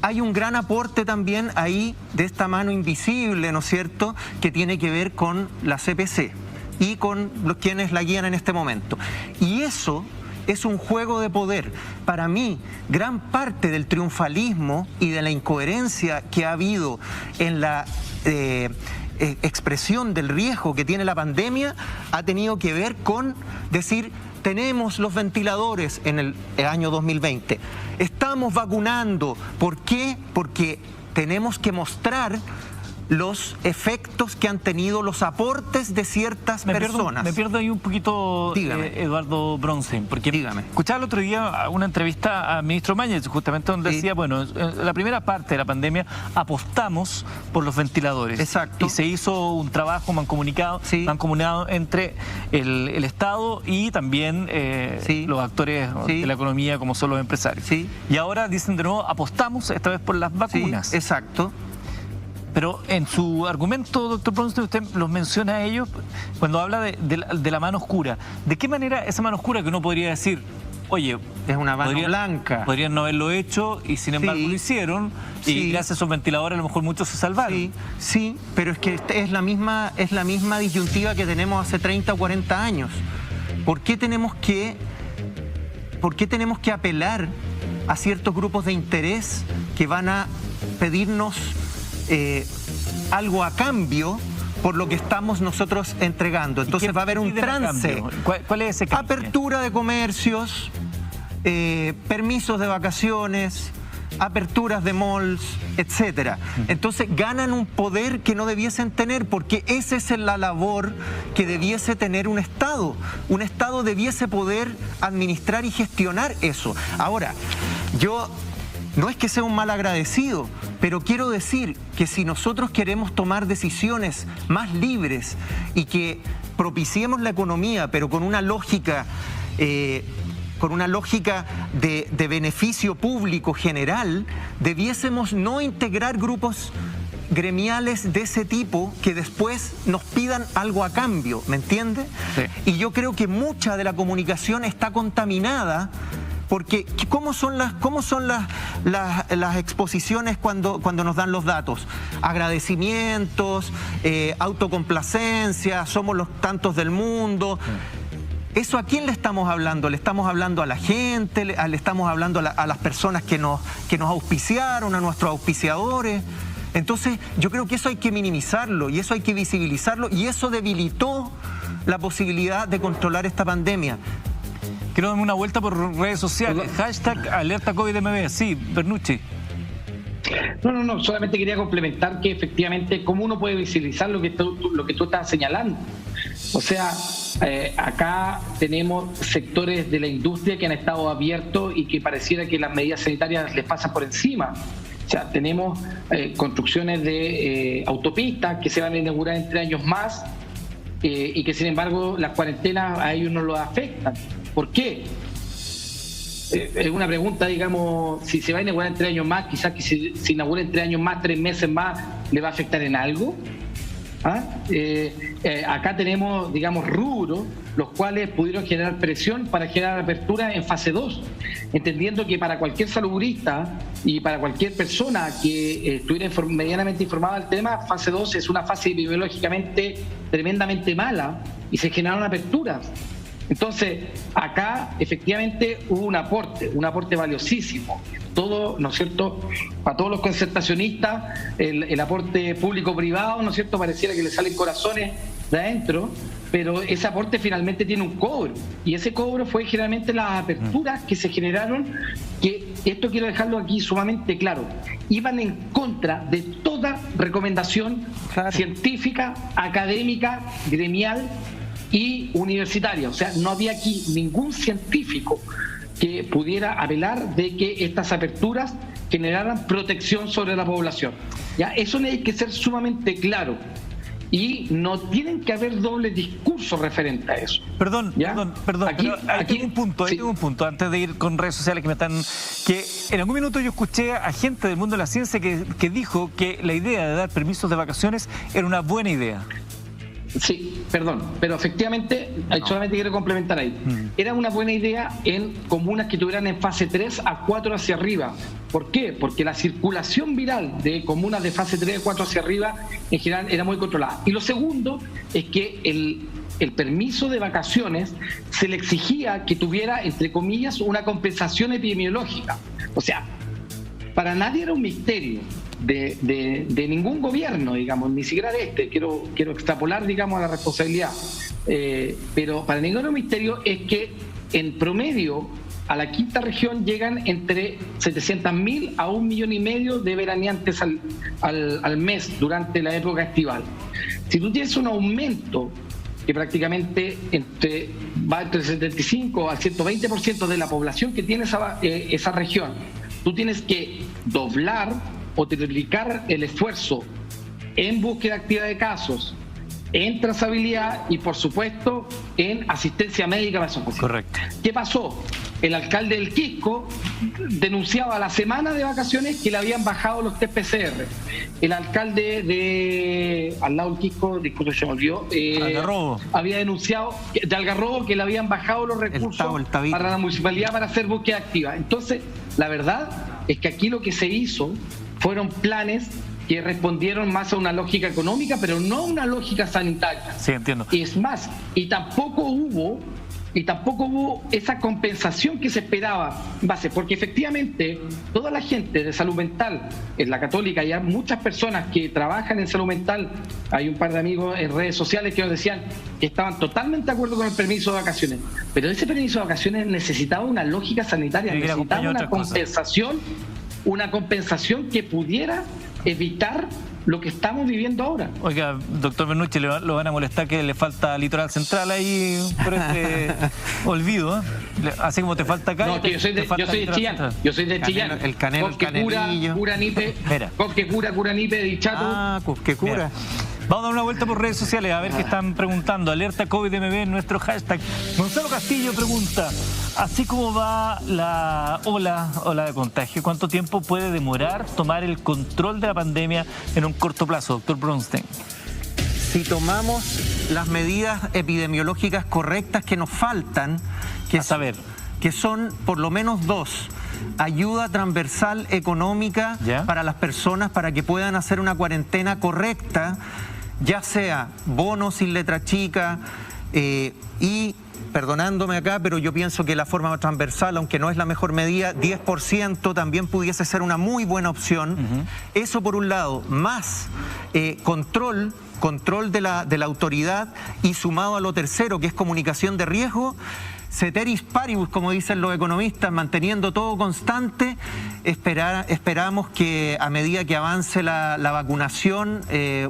S2: hay un gran aporte también ahí de esta mano invisible, ¿no es cierto?, que tiene que ver con la CPC y con quienes la guían en este momento. Y eso es un juego de poder. Para mí, gran parte del triunfalismo y de la incoherencia que ha habido en la expresión del riesgo que tiene la pandemia ha tenido que ver con decir: tenemos los ventiladores en el año 2020, estamos vacunando. ¿Por qué? Porque tenemos que mostrar los efectos que han tenido los aportes de ciertas personas.
S1: Me pierdo ahí un poquito, Eduardo Bronstein, porque escuchaba el otro día una entrevista al ministro Mañalich, justamente donde decía, bueno, en la primera parte de la pandemia apostamos por los ventiladores.
S2: Exacto.
S1: Y se hizo un trabajo mancomunado entre el Estado y también los actores de la economía, como son los empresarios. Y ahora dicen de nuevo, apostamos esta vez por las vacunas.
S2: Exacto.
S1: Pero en su argumento, doctor Bronstein, usted los menciona a ellos cuando habla de la mano oscura. ¿De qué manera esa mano oscura, que uno podría decir oye,
S2: es una mano blanca.
S1: Podrían no haberlo hecho y sin embargo lo hicieron, y gracias a esos ventiladores a lo mejor muchos se salvaron.
S2: Sí, pero es que es la misma disyuntiva que tenemos hace 30 o 40 años. ¿Por qué tenemos que apelar a ciertos grupos de interés que van a pedirnos algo a cambio por lo que estamos nosotros entregando? Entonces va a haber un trance.
S1: ¿Cuál es ese cambio?
S2: Apertura de comercios, permisos de vacaciones, aperturas de malls, etcétera. Entonces ganan un poder que no debiesen tener, porque esa es la labor que debiese tener un Estado. Un Estado debiese poder administrar y gestionar eso. Ahora, yo no es que sea un mal agradecido, pero quiero decir que si nosotros queremos tomar decisiones más libres y que propiciemos la economía, pero con una lógica de beneficio público general, debiésemos no integrar grupos gremiales de ese tipo que después nos pidan algo a cambio, ¿me entiende?
S1: Sí.
S2: Y yo creo que mucha de la comunicación está contaminada, porque ¿cómo son las exposiciones cuando nos dan los datos? Agradecimientos, autocomplacencia, somos los tantos del mundo. ¿Eso a quién le estamos hablando? ¿Le estamos hablando a la gente? ¿Le estamos hablando a las personas que nos auspiciaron, a nuestros auspiciadores? Entonces, yo creo que eso hay que minimizarlo y eso hay que visibilizarlo, y eso debilitó la posibilidad de controlar esta pandemia.
S1: Quiero darme una vuelta por redes sociales. Hashtag alerta COVID-19. Sí, Bernucci.
S3: No, solamente quería complementar que efectivamente cómo uno puede visibilizar lo que tú estás señalando. O sea, acá tenemos sectores de la industria que han estado abiertos y que pareciera que las medidas sanitarias les pasan por encima. O sea, tenemos construcciones de autopistas que se van a inaugurar en 3 años más, y que sin embargo las cuarentenas a ellos no los afectan. ¿Por qué? Es una pregunta, digamos, si se va a inaugurar en 3 años más, quizás que si se inaugura en 3 años más, 3 meses más, ¿le va a afectar en algo? Acá tenemos, digamos, rubros los cuales pudieron generar presión para generar apertura en fase 2, entendiendo que para cualquier salubrista y para cualquier persona que estuviera medianamente informada del tema, fase 2 es una fase epidemiológicamente tremendamente mala y se generaron aperturas. Entonces, acá efectivamente hubo un aporte valiosísimo. Todo, ¿no es cierto?, para todos los concertacionistas, el aporte público-privado, ¿no es cierto?, pareciera que le salen corazones de adentro, pero ese aporte finalmente tiene un cobro, y ese cobro fue generalmente las aperturas que se generaron, que esto quiero dejarlo aquí sumamente claro, iban en contra de toda recomendación científica, académica, gremial y universitaria. O sea, no había aquí ningún científico que pudiera apelar de que estas aperturas generaran protección sobre la población. ¿Ya? Eso hay que ser sumamente claro. Y no tienen que haber doble discurso referente a eso.
S1: Perdón,
S3: aquí,
S1: ahí tengo un punto, antes de ir con redes sociales que en algún minuto yo escuché a gente del mundo de la ciencia que dijo que la idea de dar permisos de vacaciones era una buena idea.
S3: Sí, perdón, pero efectivamente, solamente quiero complementar ahí. Era una buena idea en comunas que tuvieran en fase 3 a 4 hacia arriba. ¿Por qué? Porque la circulación viral de comunas de fase 3 a 4 hacia arriba en general era muy controlada. Y lo segundo es que el permiso de vacaciones se le exigía que tuviera, entre comillas, una compensación epidemiológica. O sea, para nadie era un misterio de ningún gobierno, digamos, ni siquiera de este, quiero extrapolar, digamos, a la responsabilidad, pero para ningún misterio es que en promedio a la quinta región llegan entre 700.000 a 1,5 millones de veraneantes al mes durante la época estival. Si tú tienes un aumento que prácticamente va entre el 75 al 120% de la población que tiene esa región, tú tienes que doblar o triplicar el esfuerzo en búsqueda activa de casos, en trazabilidad y, por supuesto, en asistencia médica para esos pacientes.
S1: Correcto.
S3: ¿Qué pasó? el alcalde del Quisco denunciaba a la semana de vacaciones que le habían bajado los test PCR. El alcalde de al lado del Quisco, disculpe, se me olvidó, había denunciado de Algarrobo que le habían bajado los recursos para la municipalidad para hacer búsqueda activa. Entonces, la verdad es que aquí lo que se hizo fueron planes que respondieron más a una lógica económica, pero no a una lógica sanitaria.
S1: Sí, entiendo.
S3: Y es más, y tampoco hubo esa compensación que se esperaba en base, porque efectivamente toda la gente de salud mental en la Católica, y hay muchas personas que trabajan en salud mental, hay un par de amigos en redes sociales que nos decían que estaban totalmente de acuerdo con el permiso de vacaciones, pero ese permiso de vacaciones necesitaba una lógica sanitaria, necesitaba una compensación que pudiera evitar lo que estamos viviendo ahora.
S1: Oiga, doctor Bernucci, lo van a molestar que le falta Litoral Central ahí por este olvido, ¿eh? Así como te falta acá.
S3: No, que yo soy de Chillán. Yo soy de Chillán.
S2: El Canelo, el Canelillo.
S3: Cosque cura Nipe de Chato.
S2: Ah, Cosque cura.
S1: Vamos a dar una vuelta por redes sociales a ver qué están preguntando. Alerta COVID-MB en nuestro hashtag. Gonzalo Castillo pregunta, así como va la ola de contagio, ¿cuánto tiempo puede demorar tomar el control de la pandemia en un corto plazo, doctor Bronstein?
S2: Si tomamos las medidas epidemiológicas correctas que nos faltan, que son por lo menos 2. Ayuda transversal económica para las personas para que puedan hacer una cuarentena correcta, ya sea bono sin letra chica y, perdonándome acá, pero yo pienso que la forma transversal, aunque no es la mejor medida, 10% también pudiese ser una muy buena opción. Eso por un lado, más control de la autoridad, y sumado a lo tercero, que es comunicación de riesgo, ceteris paribus, como dicen los economistas, manteniendo todo constante. Esperamos que a medida que avance la vacunación,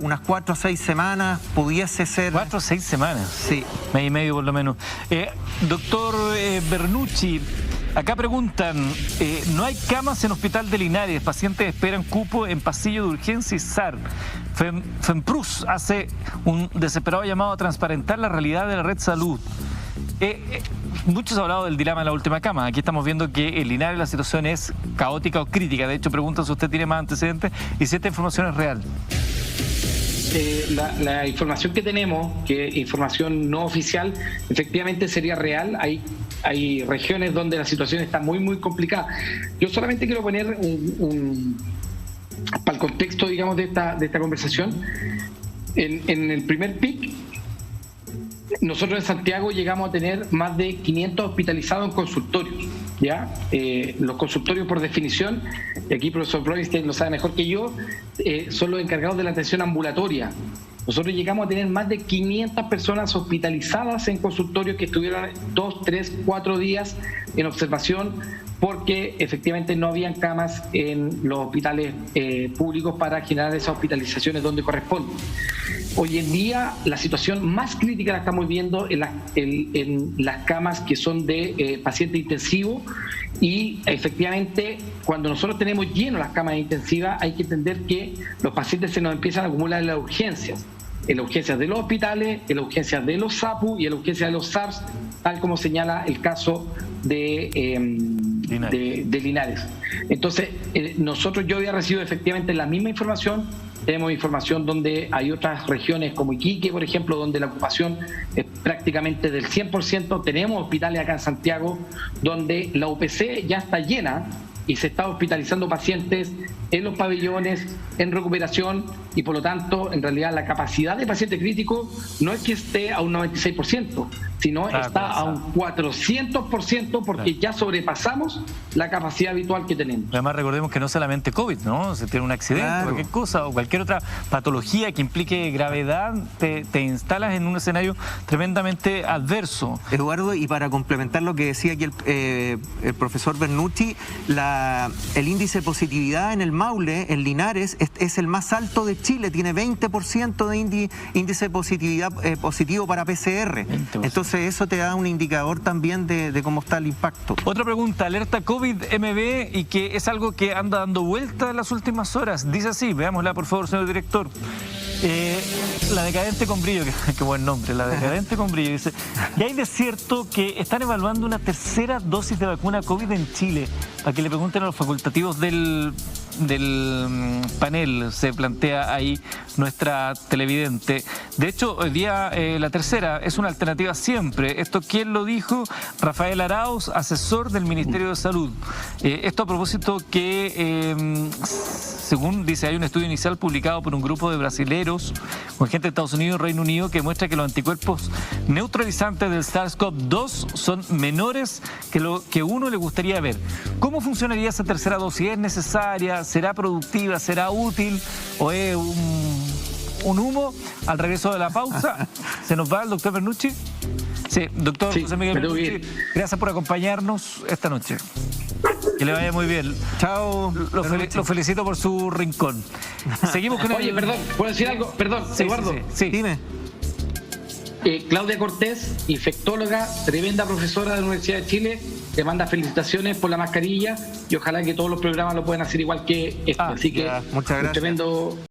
S2: unas 4 a 6 semanas pudiese ser...
S1: 4 a 6 semanas.
S2: Sí.
S1: Mes y medio por lo menos. Doctor Bernucci, acá preguntan, no hay camas en Hospital de Linares, pacientes esperan cupo en pasillo de urgencia y SAR. FEMPRUS hace un desesperado llamado a transparentar la realidad de la red salud. Muchos han hablado del dilema de la última cama. Aquí estamos viendo que en Linares la situación es caótica o crítica. De hecho, preguntan si usted tiene más antecedentes y si esta información es real.
S3: La información que tenemos, que es información no oficial, efectivamente sería real. Hay regiones donde la situación está muy, muy complicada. Yo solamente quiero poner para el contexto, digamos, de esta conversación. En el primer pic, nosotros en Santiago llegamos a tener más de 500 hospitalizados en consultorios, ¿ya? Los consultorios, por definición, y aquí el profesor Bloistein lo sabe mejor que yo, son los encargados de la atención ambulatoria. Nosotros llegamos a tener más de 500 personas hospitalizadas en consultorios que estuvieron 2, 3, 4 días en observación, porque efectivamente no habían camas en los hospitales públicos para generar esas hospitalizaciones donde corresponde. Hoy en día la situación más crítica la estamos viendo en las camas que son de paciente intensivo, y efectivamente cuando nosotros tenemos lleno las camas intensivas hay que entender que los pacientes se nos empiezan a acumular en las urgencias de los hospitales, en las urgencias de los SAPU y en las urgencias de los SARS, tal como señala el caso de Linares. Entonces, yo había recibido efectivamente la misma información. Tenemos información donde hay otras regiones como Iquique, por ejemplo, donde la ocupación es prácticamente del 100%. Tenemos hospitales acá en Santiago donde la UPC ya está llena y se está hospitalizando pacientes en los pabellones, en recuperación, y por lo tanto, en realidad, la capacidad de paciente crítico no es que esté a un 96%, sino está a un 400%, porque ya sobrepasamos la capacidad habitual que tenemos.
S1: Además, recordemos que no solamente COVID, ¿no? Si tiene un accidente, cualquier cosa, o cualquier otra patología que implique gravedad, te instalas en un escenario tremendamente adverso.
S2: Eduardo, y para complementar lo que decía aquí el profesor Bernucci, el índice de positividad en el Maule, en Linares, es el más alto de Chile, tiene 20% de índice de positividad positivo para PCR. 20%. Entonces, Entonces eso te da un indicador también de cómo está el impacto.
S1: Otra pregunta, alerta COVID-MB, y que es algo que anda dando vuelta en las últimas horas. Dice así, veámosla por favor, señor director. La decadente con brillo, qué buen nombre, la decadente con brillo, dice, y hay de cierto que están evaluando una tercera dosis de vacuna COVID en Chile, para que le pregunten a los facultativos del panel, se plantea ahí nuestra televidente. De hecho, hoy día la tercera es una alternativa siempre. ¿Esto quién lo dijo? Rafael Arauz, asesor del Ministerio de Salud. Esto a propósito que, según dice, hay un estudio inicial publicado por un grupo de brasileros con gente de Estados Unidos y Reino Unido que muestra que los anticuerpos neutralizantes del SARS-CoV-2 son menores que lo que uno le gustaría ver. ¿Cómo funcionaría esa tercera dosis? ¿Es necesaria? ¿Será productiva? ¿Será útil? ¿O es un humo? Al regreso de la pausa, ¿se nos va el doctor Bernucci? Sí, doctor José Miguel Bernucci, gracias por acompañarnos esta noche. Que le vaya muy bien.
S2: Chao.
S1: Lo felicito por su rincón. Seguimos con
S3: Oye, perdón, ¿puedo decir algo? Perdón,
S1: sí,
S3: Eduardo.
S1: Sí.
S2: Dime.
S3: Claudia Cortés, infectóloga, tremenda profesora de la Universidad de Chile, te manda felicitaciones por la mascarilla y ojalá que todos los programas lo puedan hacer igual que este. Así que
S2: muchas gracias.
S3: un tremendo